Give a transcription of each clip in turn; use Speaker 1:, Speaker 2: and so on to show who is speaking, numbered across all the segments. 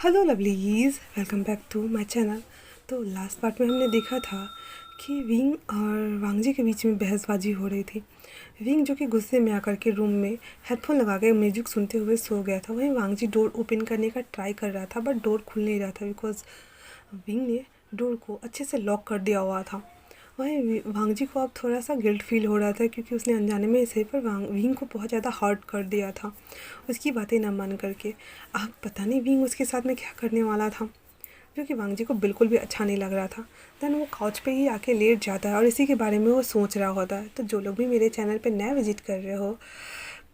Speaker 1: Hello lovelies, welcome back to my channel. तो last part में हमने देखा था कि विंग और वांगजी के बीच में बहसबाजी हो रही थी। विंग जो कि गुस्से में आकर के रूम में हेडफोन लगा के म्यूजिक सुनते हुए सो गया था। वहीं वांगजी डोर ओपन करने का ट्राई कर रहा था, बट डोर खुल नहीं रहा था बिकॉज विंग ने डोर को अच्छे से लॉक कर दिया हुआ था। वहीं वांगजी को अब थोड़ा सा गिल्ट फील हो रहा था क्योंकि उसने अनजाने में इसे पर विंग को बहुत ज़्यादा हर्ट कर दिया था उसकी बातें ना मान करके। अब पता नहीं विंग उसके साथ में क्या करने वाला था, जो कि वांगजी को बिल्कुल भी अच्छा नहीं लग रहा था। देन वो काउच पे ही आके लेट जाता है और इसी के बारे में वो सोच रहा होता है। तो जो लोग भी मेरे चैनल पे नया विजिट कर रहे हो,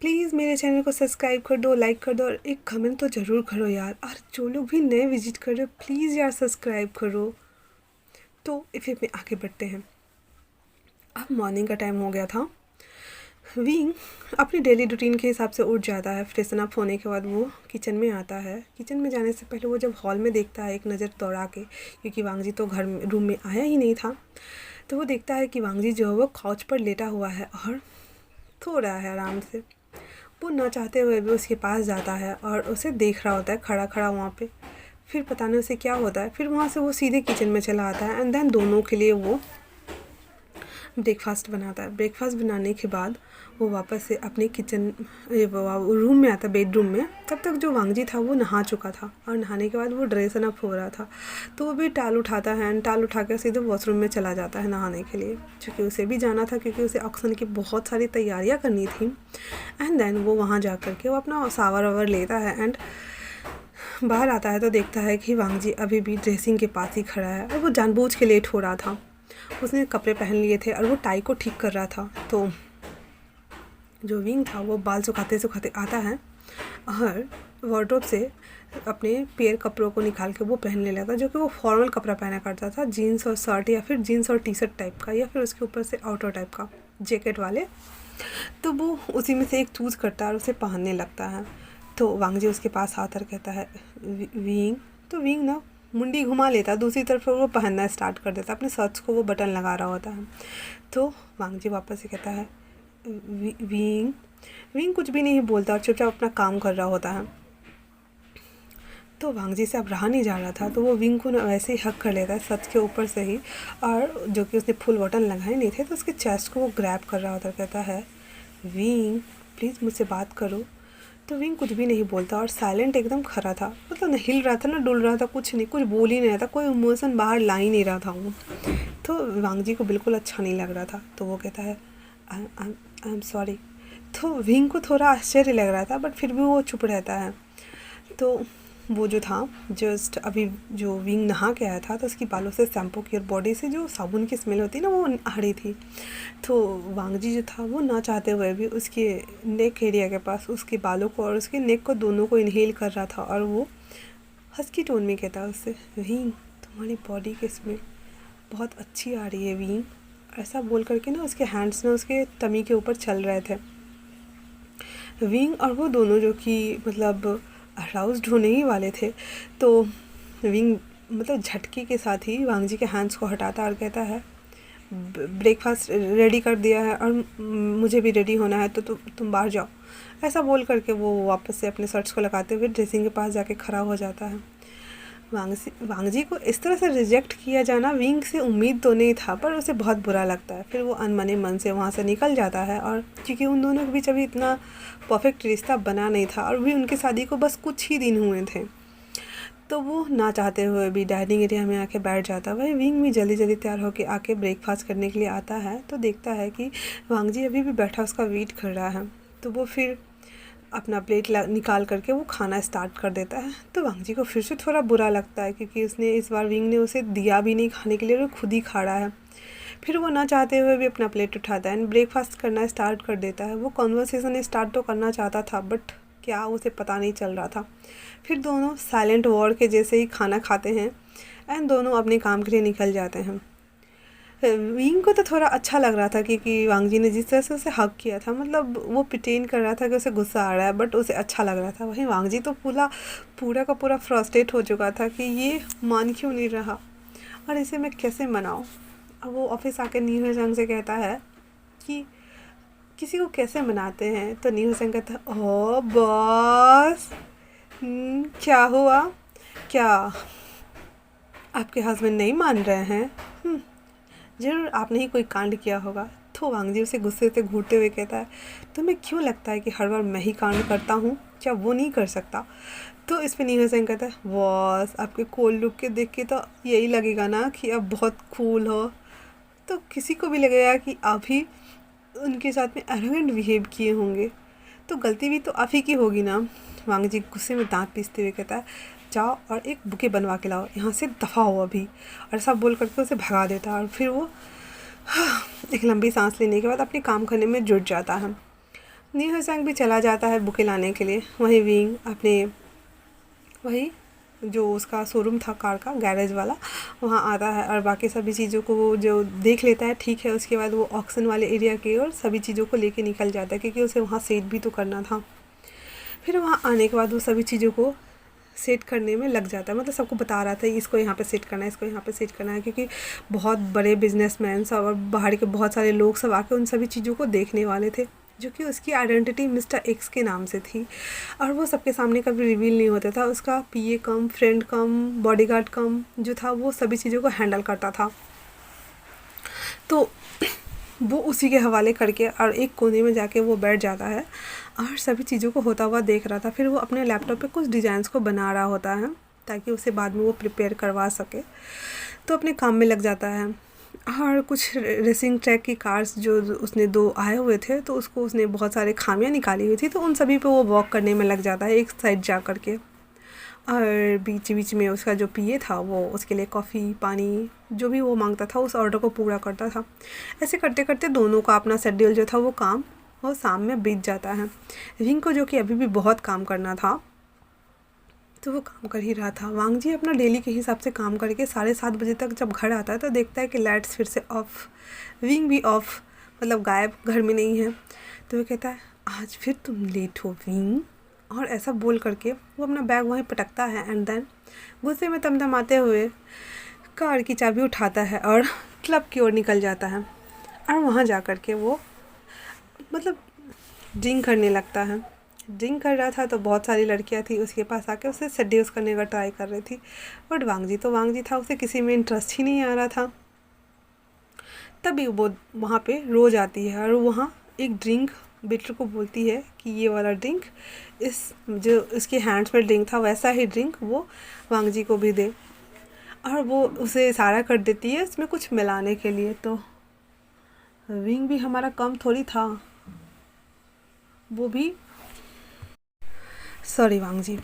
Speaker 1: प्लीज़ मेरे चैनल को सब्सक्राइब कर दो, लाइक कर दो और एक कमेंट तो ज़रूर करो यार। और जो लोग भी नए विजिट कर रहे हो, प्लीज़ यार सब्सक्राइब करो। तो फिर में आगे बढ़ते हैं। अब मॉर्निंग का टाइम हो गया था। विंग अपनी डेली रूटीन के हिसाब से उठ जाता है। फ्रेशन अप होने के बाद वो किचन में आता है। किचन में जाने से पहले वो जब हॉल में देखता है एक नज़र दौड़ा के, क्योंकि वांगजी तो घर में रूम में आया ही नहीं था, तो वो देखता है कि वांगजी जो है वो काउच पर लेटा हुआ है और सो रहा है आराम से। वो ना चाहते हुए भी उसके पास जाता है और उसे देख रहा होता है खड़ा खड़ा वहाँ पे। फिर पता नहीं उसे क्या होता है, फिर वहाँ से वो सीधे किचन में चला आता है एंड देन दोनों के लिए वो ब्रेकफास्ट बनाता है। ब्रेकफास्ट बनाने के बाद वो वापस से अपने किचन रूम में आता है, बेडरूम में। तब तक जो वांगजी था वो नहा चुका था और नहाने के बाद वो ड्रेसन अप हो रहा था। तो वो भी टाल उठाता है एंड टाल उठा कर सीधे वॉशरूम में चला जाता है नहाने के लिए, क्योंकि उसे भी जाना था, क्योंकि उसे ऑक्शन की बहुत सारी तैयारियाँ करनी थी। एंड देन वो वहाँ जा कर के वो अपना सावर वावर लेता है एंड बाहर आता है तो देखता है कि वांगजी अभी भी ड्रेसिंग के पास ही खड़ा है और वो जानबूझ के लेट हो रहा था। उसने कपड़े पहन लिए थे और वो टाई को ठीक कर रहा था। तो जो विंग था वो बाल सुखाते सुखाते आता है और वार्डरोब से अपने पेयर कपड़ों को निकाल के वो पहनने लगा, जो कि वो फॉर्मल कपड़ा पहना करता था, जीन्स और शर्ट या फिर जीन्स और टी शर्ट टाइप का, या फिर उसके ऊपर से आउटर टाइप का जैकेट वाले। तो वो उसी में से एक चूज़ करता है और उसे पहनने लगता है। तो वांगजी उसके पास आकर कहता है विंग। तो विंग ना मुंडी घुमा लेता है दूसरी तरफ और वो पहनना स्टार्ट कर देता है। अपने शर्ट्स को वो बटन लगा रहा होता है। तो वांगजी वापस से कहता है विंग। विंग कुछ भी नहीं बोलता और चुपचाप अपना काम कर रहा होता है। तो वांगजी से अब रहा नहीं जा रहा था, तो वो विंग को वैसे ही हक कर लेता है सच के ऊपर से ही, और जो कि उसने फुल बटन लगाए नहीं थे तो उसके चेस्ट को वो ग्रैब कर रहा होता है। कहता है विंग प्लीज़ मुझसे बात करो। तो विंग कुछ भी नहीं बोलता और साइलेंट एकदम खड़ा था, मतलब न हिल रहा था ना डुल रहा था, कुछ नहीं, कुछ बोल ही नहीं रहा था, कोई इमोशन बाहर ला ही नहीं रहा था वो। तो वांगजी को बिल्कुल अच्छा नहीं लग रहा था। तो वो कहता है आई एम सॉरी। तो विंग को थोड़ा आश्चर्य लग रहा था, बट फिर भी वो चुप रहता है। तो वो जो था, जस्ट अभी जो विंग नहा के आया था तो उसकी बालों से शैम्पू की और बॉडी से जो साबुन की स्मेल होती है ना वो आ रही थी। तो वांगजी जो था वो ना चाहते हुए भी उसके नेक एरिया के पास उसके बालों को और उसके नेक को दोनों को इनहेल कर रहा था और वो हस्की टोन में कहता उससे, विंग तुम्हारी बॉडी की स्मेल बहुत अच्छी आ रही है विंग। ऐसा बोल करके ना उसके हैंड्स ना उसके टमी के ऊपर चल रहे थे। विंग और वो दोनों जो कि मतलब अराउज्ड होने ही वाले थे। तो विंग मतलब झटके के साथ ही वांगजी के हैंड्स को हटाता और कहता है ब्रेकफास्ट रेडी कर दिया है और मुझे भी रेडी होना है, तो तुम बाहर जाओ। ऐसा बोल करके वो वापस से अपने शर्ट्स को लगाते हुए ड्रेसिंग के पास जाके खड़ा हो जाता है। वांगजी को इस तरह से रिजेक्ट किया जाना विंग से उम्मीद तो नहीं था, पर उसे बहुत बुरा लगता है। फिर वो अनमने मन से वहाँ से निकल जाता है, और क्योंकि उन दोनों के बीच अभी इतना परफेक्ट रिश्ता बना नहीं था और भी उनकी शादी को बस कुछ ही दिन हुए थे, तो वो ना चाहते हुए भी डाइनिंग एरिया में आके बैठ जाता है। वही विंग भी जल्दी जल्दी तैयार होकर आके ब्रेकफास्ट करने के लिए आता है, तो देखता है कि वांगजी अभी भी बैठा उसका वेट कर रहा है। तो वो फिर अपना प्लेट निकाल करके वो खाना स्टार्ट कर देता है। तो वांगजी को फिर से थोड़ा बुरा लगता है, क्योंकि उसने इस बार विंग ने उसे दिया भी नहीं खाने के लिए और वो खुद ही खा रहा है। फिर वो ना चाहते हुए भी अपना प्लेट उठाता है एंड ब्रेकफास्ट करना स्टार्ट कर देता है। वो कॉन्वर्सेशन स्टार्ट तो करना चाहता था, बट क्या उसे पता नहीं चल रहा था। फिर दोनों साइलेंट वॉर के जैसे ही खाना खाते हैं एंड दोनों अपने काम के लिए निकल जाते हैं। विंग को तो थोड़ा अच्छा लग रहा था, क्योंकि वांगजी ने जिस तरह से उसे हक किया था, मतलब वो प्रिटेंड कर रहा था कि उसे गुस्सा आ रहा है, बट उसे अच्छा लग रहा था। वहीं वांगजी तो पूरा पूरा का पूरा फ्रस्ट्रेट हो चुका था कि ये मान क्यों नहीं रहा और इसे मैं कैसे मनाऊँ। अब वो ऑफिस आकर न्यू संग से कहता है कि किसी को कैसे मनाते हैं। तो न्यू संग कहता है, ओ बॉस क्या हुआ। क्या आपके हस्बैंड नहीं मान रहे हैं? ज़रूर आपने ही कोई कांड किया होगा। तो वांग जी उसे गुस्से से घूरते हुए कहता है, तुम्हें क्यों लगता है कि हर बार मैं ही कांड करता हूँ? क्या वो नहीं कर सकता? तो इस पे नीहा सिंह कहता है, बॉस आपके कूल लुक के देख के तो यही लगेगा ना कि आप बहुत कूल हो, तो किसी को भी लगेगा कि आप ही उनके साथ में एरोगेंट बिहेव किए होंगे, तो गलती भी तो आप ही की होगी ना। वांग जी गुस्से में दांत पीसते हुए कहता है, जाओ और एक बुके बनवा के लाओ, यहाँ से दफ़ा हो अभी। और सब बोल करके उसे भगा देता है और फिर वो एक लंबी सांस लेने के बाद अपने काम करने में जुट जाता है। नीहा सिंह भी चला जाता है बुके लाने के लिए। वहीं विंग अपने वही जो उसका शोरूम था कार का, गैरेज वाला, वहाँ आता है और बाकी सभी चीज़ों को वो जो देख लेता है। ठीक है, उसके बाद वो ऑक्शन वाले एरिया की ओर सभी चीज़ों को लेके निकल जाता है, क्योंकि उसे वहाँ सेट भी तो करना था। फिर वहाँ आने के बाद वो सभी चीज़ों को सेट करने में लग जाता है, मतलब सबको बता रहा था इसको यहाँ पे सेट करना है, इसको यहाँ पे सेट करना है, क्योंकि बहुत बड़े बिजनेसमैन सब और बाहर के बहुत सारे लोग सब आके उन सभी चीज़ों को देखने वाले थे, जो कि उसकी आइडेंटिटी मिस्टर एक्स के नाम से थी। और वो सबके सामने कभी रिवील नहीं होता था। उसका पीए कम, फ्रेंड कम, बॉडीगार्ड कम जो था, वो सभी चीज़ों को हैंडल करता था। तो वो उसी के हवाले करके और एक कोने में जाके वो बैठ जाता है और सभी चीज़ों को होता हुआ देख रहा था। फिर वो अपने लैपटॉप पे कुछ डिज़ाइंस को बना रहा होता है ताकि उसे बाद में वो प्रिपेयर करवा सके। तो अपने काम में लग जाता है और कुछ रेसिंग ट्रैक की कार्स जो उसने 2 आए हुए थे, तो उसने बहुत सारे खामियां निकाली हुई थी, तो उन सभी पे वो वॉक करने में लग जाता है एक साइड जा कर के। और बीच बीच में उसका जो पीए था वो उसके लिए कॉफ़ी, पानी जो भी वो मांगता था उस ऑर्डर को पूरा करता था। ऐसे करते करते दोनों का अपना शेड्यूल जो था वो शाम में बीत जाता है। विंग को जो कि अभी भी बहुत काम करना था, तो वो काम कर ही रहा था। वांग जी अपना डेली के हिसाब से काम करके 7:30 बजे तक जब घर आता है तो देखता है कि लाइट्स फिर से ऑफ, विंग भी ऑफ, मतलब गायब, घर में नहीं है। तो वो कहता है, आज फिर तुम लेट हो विंग। और ऐसा बोल करके वो अपना बैग वहीं पटकता है एंड देन गुस्से में तमतमाते हुए कार की चाबी उठाता है और क्लब की ओर निकल जाता है। और वहाँ जा कर के वो मतलब ड्रिंक करने लगता है। ड्रिंक कर रहा था तो बहुत सारी लड़कियां थी उसके पास आके उसे सेड्यूस करने का ट्राई कर रही थी, बट वांग जी था, उसे किसी में इंटरेस्ट ही नहीं आ रहा था। तभी वो वहाँ पे रोज़ आती है और वहाँ एक ड्रिंक बेटर को बोलती है कि ये वाला ड्रिंक, इस जो इसके हैंड्स में ड्रिंक था वैसा ही ड्रिंक वो वांग जी को भी दे। और वो उसे इशारा कर देती है इसमें कुछ मिलाने के लिए। तो विंग भी हमारा कम थोड़ी था, वो भी सॉरी वांग जी।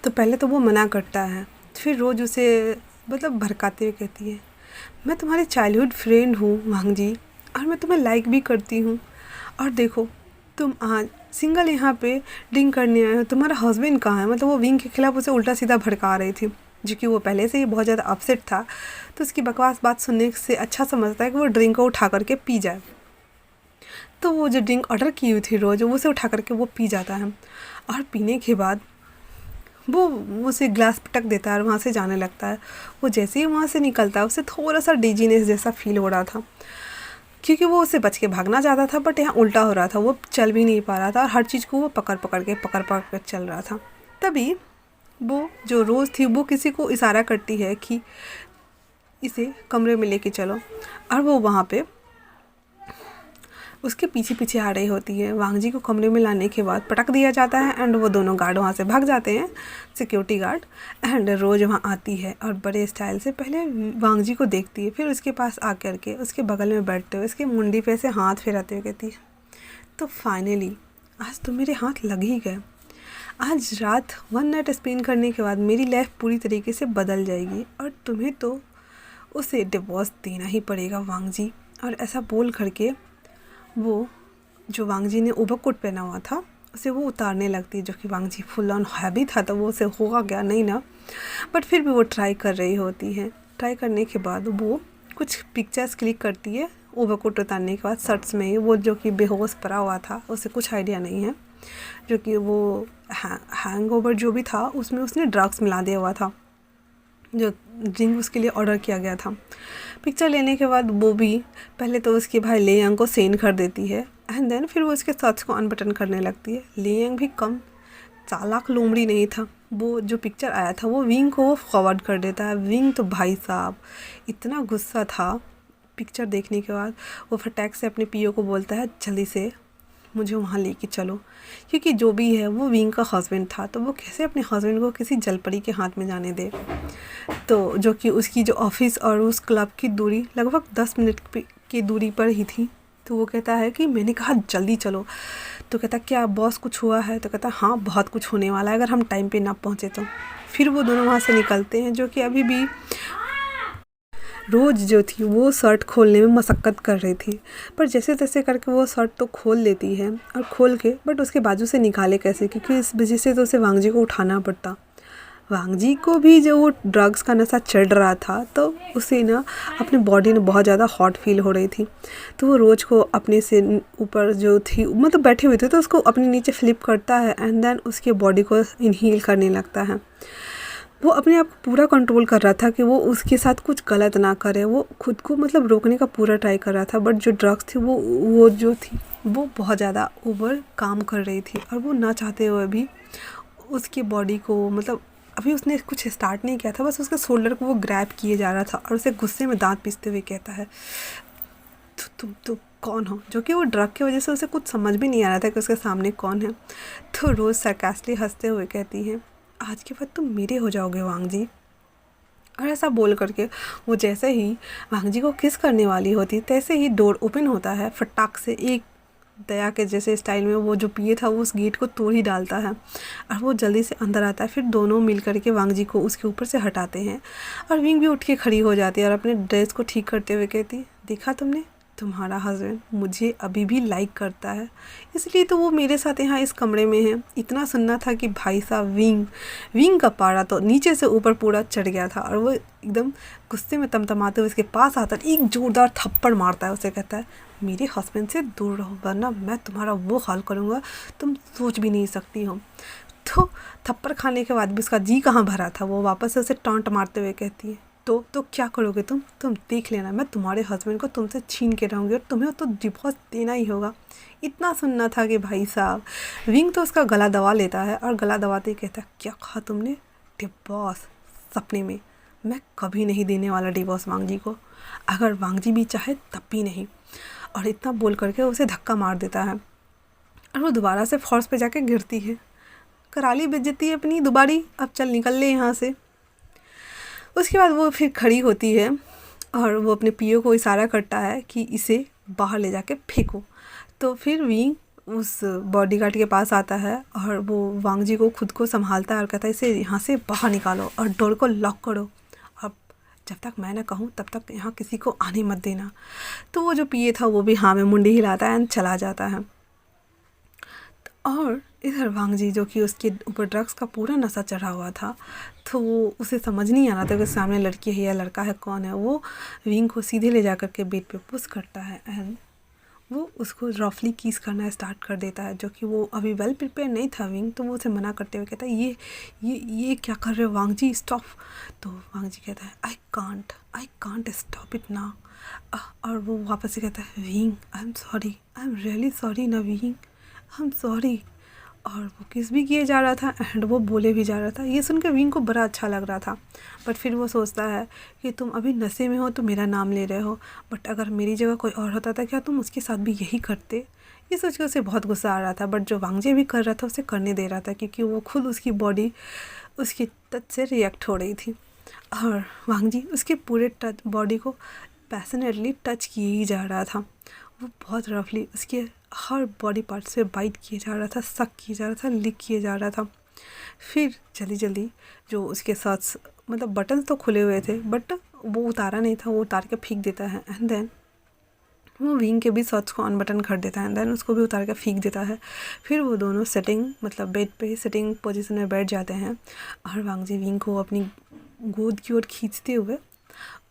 Speaker 1: तो पहले तो वो मना करता है, फिर रोज़ उसे मतलब भड़काते हुए कहती है, मैं तुम्हारी चाइल्डहुड फ्रेंड हूँ वांग जी, और मैं तुम्हें लाइक भी करती हूँ, और देखो तुम आज सिंगल यहाँ पे ड्रिंक करने आए हो, तुम्हारा हस्बैंड कहाँ है। मतलब वो विंग के खिलाफ उसे उल्टा सीधा भड़का रही थी, जो कि वो पहले से ही बहुत ज़्यादा अपसेट था। तो उसकी बकवास बात सुनने से अच्छा समझता है कि वो ड्रिंक को उठा करके पी जाए। तो वो जो ड्रिंक ऑर्डर की हुई थी रोज़, वो उसे उठा करके वो पी जाता है और पीने के बाद वो उसे ग्लास पटक देता है और वहाँ से जाने लगता है। वो जैसे ही वहाँ से निकलता है उसे थोड़ा सा डिजीनेस जैसा फील हो रहा था, क्योंकि वो उसे बच के भागना चाहता था, बट यहाँ उल्टा हो रहा था, वो चल भी नहीं पा रहा था और हर चीज़ को वो पकड़ पकड़ के चल रहा था। तभी वो जो रोज़ थी वो किसी को इशारा करती है कि इसे कमरे में लेके चलो, और वो वहाँ पे उसके पीछे पीछे आ रही होती है। वांग जी को कमरे में लाने के बाद पटक दिया जाता है एंड वो दोनों गार्ड वहाँ से भाग जाते हैं, सिक्योरिटी गार्ड। एंड रोज़ वहाँ आती है और बड़े स्टाइल से पहले वांग जी को देखती है, फिर उसके पास आकर के उसके बगल में बैठते हुए उसकी मुंडी पे से हाथ फेराते हुए कहती है, तो फाइनली आज तो मेरे हाथ लग ही गए। आज रात 1 नाइट स्पेंड करने के बाद मेरी लाइफ पूरी तरीके से बदल जाएगी और तुम्हें तो उसे डिवोर्स देना ही पड़ेगा वांग जी। और ऐसा बोल करके वो जो वांग जी ने ओवरकोट पहना हुआ था उसे वो उतारने लगती है, जो कि वांग जी फुल ऑन हैवी था, तो वो उसे होगा क्या नहीं ना, बट फिर भी वो ट्राई कर रही होती है। ट्राई करने के बाद वो कुछ पिक्चर्स क्लिक करती है ओवरकोट उतारने के बाद शर्ट्स में ही। वो जो कि बेहोश पड़ा हुआ था, उसे कुछ आइडिया नहीं है, जो कि वो हैंगओवर जो भी था उसमें उसने ड्रग्स मिला दिया हुआ था, जो ड्रिंक उसके लिए ऑर्डर किया गया था। पिक्चर लेने के बाद वो भी पहले तो उसके भाई ले यंग को सेंड कर देती है एंड देन फिर वो उसके शर्ट्स को अनबटन करने लगती है। ले यंग भी कम चालाक लोमड़ी नहीं था, वो जो पिक्चर आया था वो विंग को वो फॉरवर्ड कर देता है। विंग तो भाई साहब इतना गुस्सा था पिक्चर देखने के बाद, वो फटाक से अपने पीओ को बोलता है जल्दी से मुझे वहाँ लेके चलो, क्योंकि जो भी है वो विंग का हस्बैंड था, तो वो कैसे अपने हस्बैंड को किसी जलपरी के हाथ में जाने दे। तो जो कि उसकी जो ऑफिस और उस क्लब की दूरी लगभग 10 मिनट की दूरी पर ही थी। तो वो कहता है कि मैंने कहा जल्दी चलो। तो कहता क्या बॉस कुछ हुआ है? तो कहता हाँ बहुत कुछ होने वाला है अगर हम टाइम पे ना पहुँचे तो। फिर वो दोनों वहाँ से निकलते हैं, जो कि अभी भी रोज़ जो थी वो शर्ट खोलने में मशक्क़त कर रही थी, पर जैसे तैसे करके वो शर्ट तो खोल लेती है और खोल के बट उसके बाजू से निकाले कैसे, क्योंकि इस वजह से तो उसे वांगजी को उठाना पड़ता। वांगजी को भी जो वो ड्रग्स का नशा चढ़ रहा था, तो उसे ना अपनी बॉडी में बहुत ज़्यादा हॉट फील हो रही थी। तो वो रोज़ को अपने से ऊपर जो थी मतलब बैठे हुए थे तो उसको अपने नीचे फ्लिप करता है एंड देन उसके बॉडी को इनहेल करने लगता है। वो अपने आप को पूरा कंट्रोल कर रहा था कि वो उसके साथ कुछ गलत ना करे। वो खुद को मतलब रोकने का पूरा ट्राई कर रहा था, बट जो ड्रग्स थी वो जो थी वो बहुत ज़्यादा ओवर काम कर रही थी, और वो ना चाहते हुए भी उसकी बॉडी को मतलब अभी उसने कुछ स्टार्ट नहीं किया था, बस उसके शोल्डर को वो ग्रैब किए जा रहा था और उसे गुस्से में दांत पीसते हुए कहता है तुम कौन हो? जो कि वो ड्रग की वजह से उसे कुछ समझ भी नहीं आ रहा था कि उसके सामने कौन है। तो रोज़ सरकास्टली हंसते हुए कहती है आज के बाद तुम मेरे हो जाओगे वांगजी। और ऐसा बोल करके वो जैसे ही वांगजी को किस करने वाली होती तैसे ही डोर ओपन होता है फटाक से। एक दया के जैसे स्टाइल में वो जो पिए था वो उस गेट को तोड़ ही डालता है और वो जल्दी से अंदर आता है। फिर दोनों मिल करके वांगजी को उसके ऊपर से हटाते हैं और विंग भी उठ के खड़ी हो जाती है और अपने ड्रेस को ठीक करते हुए कहती देखा तुमने, तुम्हारा हस्बैंड मुझे अभी भी लाइक करता है, इसलिए तो वो मेरे साथ यहाँ इस कमरे में है। इतना सुनना था कि भाई साहब विंग का पारा तो नीचे से ऊपर पूरा चढ़ गया था और वो एकदम गुस्से में तमतमाते हुए उसके पास आता है, एक जोरदार थप्पड़ मारता है। उसे कहता है मेरे हस्बैंड से दूर रहो वरना मैं तुम्हारा वो हाल करूँगा तुम सोच भी नहीं सकती हो। तो थप्पड़ खाने के बाद भी उसका जी कहाँ भरा था। वो वापस से उसे टॉन्ट मारते हुए कहती है तो क्या करोगे तुम देख लेना, मैं तुम्हारे हस्बैंड को तुमसे छीन के रहूँगी और तुम्हें तो डिवोर्स देना ही होगा। इतना सुनना था कि भाई साहब विंग तो उसका गला दबा लेता है और गला दबाते ही कहता है क्या कहा तुमने? डिवोर्स? सपने में? मैं कभी नहीं देने वाला डिवोर्स वांगजी को, अगर वांगजी भी चाहे तब भी नहीं। और इतना बोल करके उसे धक्का मार देता है और वो दोबारा से फर्श पे जाके गिरती है। करा ली बेइज्जती अपनी दोबारी, अब चल निकल ले यहाँ से। उसके बाद वो फिर खड़ी होती है और वो अपने पीओ को इशारा करता है कि इसे बाहर ले जाके फेंको। तो फिर विंग उस बॉडीगार्ड के पास आता है और वो वांगजी को खुद को संभालता है और कहता है इसे यहाँ से बाहर निकालो और डोर को लॉक करो, अब जब तक मैं ना कहूँ तब तक यहाँ किसी को आने मत देना। तो वो जो पिए था वो भी हाँ में मुंडी हिलाता है एंड चला जाता है। और इधर वांगजी जो कि उसके ऊपर ड्रग्स का पूरा नशा चढ़ा हुआ था, तो वो उसे समझ नहीं आ रहा था कि सामने लड़की है या लड़का है, कौन है। वो विंग को सीधे ले जा कर के बेड पे पुश करता है एंड वो उसको रफली किस करना स्टार्ट कर देता है, जो कि वो अभी वेल प्रिपेयर नहीं था विंग। तो वो उसे मना करते हुए कहता है ये क्या कर रहे हो वांगजी, स्टॉप। तो वांगजी कहता है I can't stop it now. और वो वापस से कहता है wing I am really sorry ना विंग, आई एम सॉरी। और वो किस भी किए जा रहा था एंड वो बोले भी जा रहा था। ये सुन के विंग को बड़ा अच्छा लग रहा था, बट फिर वो सोचता है कि तुम अभी नशे में हो तो मेरा नाम ले रहे हो, बट अगर मेरी जगह कोई और होता था क्या तुम उसके साथ भी यही करते? ये सोच के उसे बहुत गुस्सा आ रहा था, बट जो वांगजी भी कर रहा था उसे करने दे रहा था, क्योंकि वो खुद उसकी बॉडी उसकी टच से रिएक्ट हो रही थी और वांगजी उसके पूरे बॉडी को पैशनेटली टच किए ही जा रहा था। वो बहुत रफली उसके हर बॉडी पार्ट से बाइट किए जा रहा था, सक किए जा रहा था, लिक किए जा रहा था। फिर जल्दी जो उसके शर्ट्स मतलब बटन्स तो खुले हुए थे बट वो उतारा नहीं था, वो उतार के फेंक देता है एंड देन वो विंग के भी शर्ट्स को अनबटन कर देता है एंड देन उसको भी उतार के फेंक देता है। फिर वो दोनों सेटिंग मतलब बेड पे सेटिंग पोजीशन में बैठ जाते हैं और वांगजी विंग को अपनी गोद की ओर खींचते हुए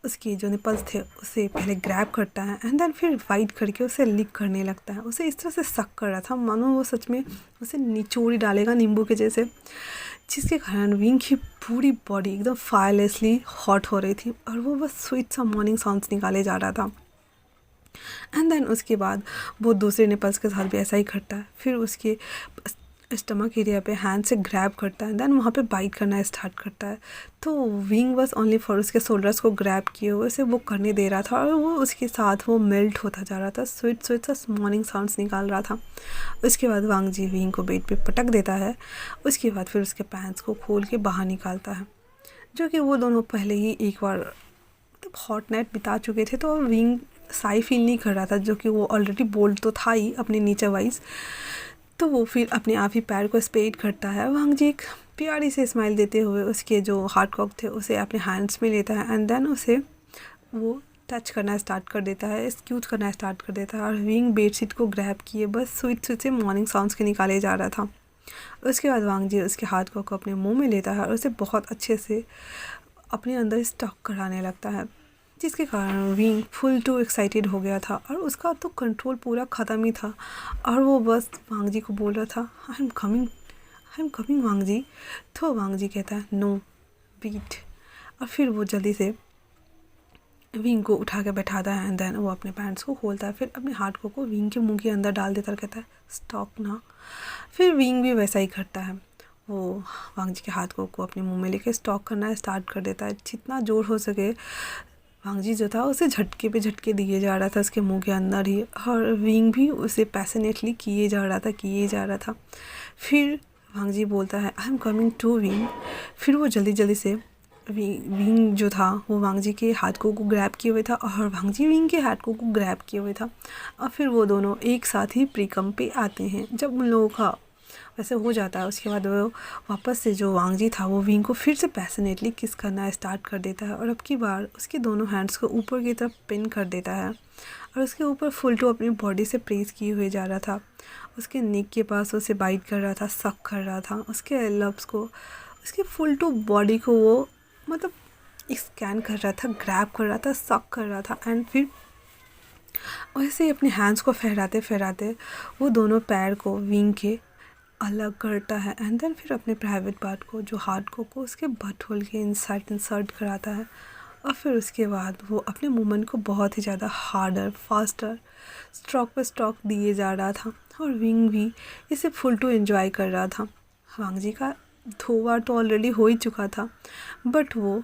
Speaker 1: उसके जो निपल्स थे उसे पहले ग्रैब करता है एंड देन फिर वाइट करके उसे लिक करने लगता है। उसे इस तरह से सक कर रहा था मानो वो सच में उसे निचोड़ डालेगा नींबू के जैसे, जिसके कारण विंग की पूरी बॉडी एकदम फायरलेसली हॉट हो रही थी और वो बस स्वीट सा मॉर्निंग साउंड्स निकाले जा रहा था। एंड देन उसके बाद वो दूसरे निपल्स के साथ भी ऐसा ही करता है। फिर उसके स्टमक एरिया पे हैंड से ग्रैब करता है, देन वहाँ पे बाइट करना स्टार्ट करता है। तो विंग बस ओनली फॉर उसके शोल्डर्स को ग्रैब किए हुए उसे वो करने दे रहा था, और वो उसके साथ वो मेल्ट होता जा रहा था, स्वीट स्वीट सा मॉर्निंग साउंड्स निकाल रहा था। उसके बाद वांग जी विंग को बेड पे पटक देता है। उसके बाद फिर उसके पैंट्स को खोल के बाहर निकालता है, जो कि वो दोनों पहले ही एक बार मतलब हॉट नाइट बिता चुके थे, तो विंग साई फील नहीं कर रहा था, जो कि वो ऑलरेडी बोल्ड तो था ही अपने नेचर वाइज। तो वो फिर अपने आप ही पैर को स्पेड करता है। वांग जी एक प्यारी से स्माइल देते हुए उसके जो हार्ड कॉक थे उसे अपने हैंड्स में लेता है, एंड देन उसे वो टच करना स्टार्ट कर देता है, स्क्यूज करना स्टार्ट कर देता है, और विंग बेडशीट को ग्रैब किए बस स्वीट स्वीट से मॉर्निंग साउंड्स के निकाले जा रहा था। उसके बाद वांग जी उसके हाथ को अपने मुंह में लेता है और उसे बहुत अच्छे से अपने अंदर स्टॉक कराने लगता है, जिसके कारण विंग फुल टू एक्साइटेड हो गया था, और उसका तो कंट्रोल पूरा ख़त्म ही था, और वो बस वांग जी को बोल रहा था आई एम कमिंग वांग जी। तो वांग जी कहता है नो बीट, और फिर वो जल्दी से विंग को उठा के बैठाता है, एंड देन वो अपने पैंट्स को खोलता है, फिर अपने हाथ को विंग के मुंह के अंदर डाल देता है, कहता है स्टॉप ना। फिर विंग भी वैसा ही करता है, वो वांग जी के हाथ को अपने मुंह में लेके स्टॉक करना स्टार्ट कर देता है, जितना जोर हो सके। वांग जी जो था उसे झटके पे झटके दिए जा रहा था उसके मुंह के अंदर ही, और विंग भी उसे पैशनेटली किए जा रहा था। फिर वांग जी बोलता है I am coming to wing. फिर वो जल्दी जल्दी से विंग जो था वो वांग जी के हाथ को ग्रैब किए हुए था, और वांग जी विंग के हाथ को ग्रैब किए हुए था, और फिर वो दोनों एक साथ ही प्रीकम पे आते हैं। जब उन लोगों का वैसे हो जाता है, उसके बाद वो वापस से जो वांग जी था वो विंग को फिर से पैशनेटली किस करना स्टार्ट कर देता है, और अब की बार उसके दोनों हैंड्स को ऊपर की तरफ पिन कर देता है, और उसके ऊपर फुल टू अपनी बॉडी से प्रेस किए हुए जा रहा था। उसके नेक के पास उसे बाइट कर रहा था, सक कर रहा था, उसके लब्स को, उसके फुल टू बॉडी को वो मतलब स्कैन कर रहा था, ग्रैब कर रहा था, सक कर रहा था, एंड फिर वैसे ही अपने हैंड्स को फहराते फहराते वो दोनों पैर को विंग के अलग करता है, एंड देन फिर अपने प्राइवेट पार्ट को जो हार्ड को उसके बट होल के इंसर्ट कराता है, और फिर उसके बाद वो अपने मूवमेंट को बहुत ही ज़्यादा हार्डर फास्टर स्ट्रोक पर स्ट्रोक दिए जा रहा था, और विंग भी इसे फुल टू एंजॉय कर रहा था। वांग जी का 2 बार तो ऑलरेडी हो ही चुका था, बट वो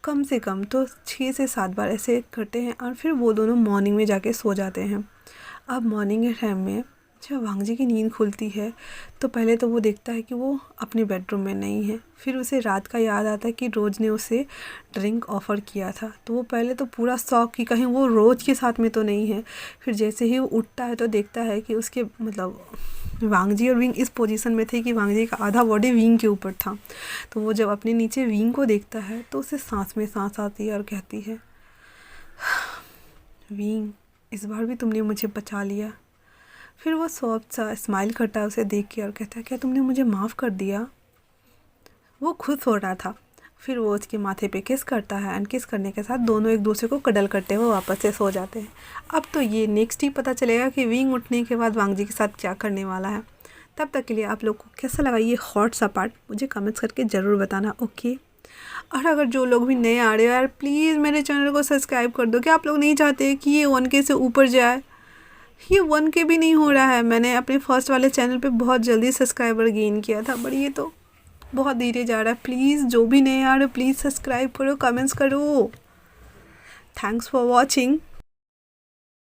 Speaker 1: कम से कम तो 6 से 7 बार ऐसे करते हैं, और फिर वो दोनों मॉर्निंग में जाके सो जाते हैं। अब मॉर्निंग के टाइम में जब वांग जी की नींद खुलती है तो पहले तो वो देखता है कि वो अपने बेडरूम में नहीं है, फिर उसे रात का याद आता है कि रोज़ ने उसे ड्रिंक ऑफ़र किया था, तो वो पहले तो पूरा शौक कि कहीं वो रोज़ के साथ में तो नहीं है। फिर जैसे ही वो उठता है तो देखता है कि उसके मतलब वांग जी और विंग इस पोजीशन में थे कि वांग जी का आधा बॉडी विंग के ऊपर था, तो वो जब अपने नीचे विंग को देखता है तो उसे सांस में सांस आती है और कहती है विंग इस बार भी तुमने मुझे बचा लिया। फिर वो सॉफ्ट सा स्माइल करता है उसे देख के और कहता है क्या तुमने मुझे माफ़ कर दिया। वो खुश हो रहा था। फिर वो उसके माथे पे किस करता है, एंड किस करने के साथ दोनों एक दूसरे को कडल करते हुए वापस से सो जाते हैं। अब तो ये नेक्स्ट ही पता चलेगा कि विंग उठने के बाद वांग जी के साथ क्या करने वाला है। तब तक के लिए आप लोग को कैसा लगा ये हॉट सा पार्ट मुझे कमेंट्स करके ज़रूर बताना, ओके। और अगर जो लोग भी नए आ रहे हो यार प्लीज़ मेरे चैनल को सब्सक्राइब कर दो। क्या आप लोग नहीं चाहते कि ये 1K से ऊपर जाए? ये 1K भी नहीं हो रहा है। मैंने अपने फर्स्ट वाले चैनल पे बहुत जल्दी सब्सक्राइबर गेन किया था, बट ये तो बहुत धीरे जा रहा है। प्लीज़ जो भी नए आ रहे हो प्लीज़ सब्सक्राइब करो, कमेंट्स करो। Thanks for watching.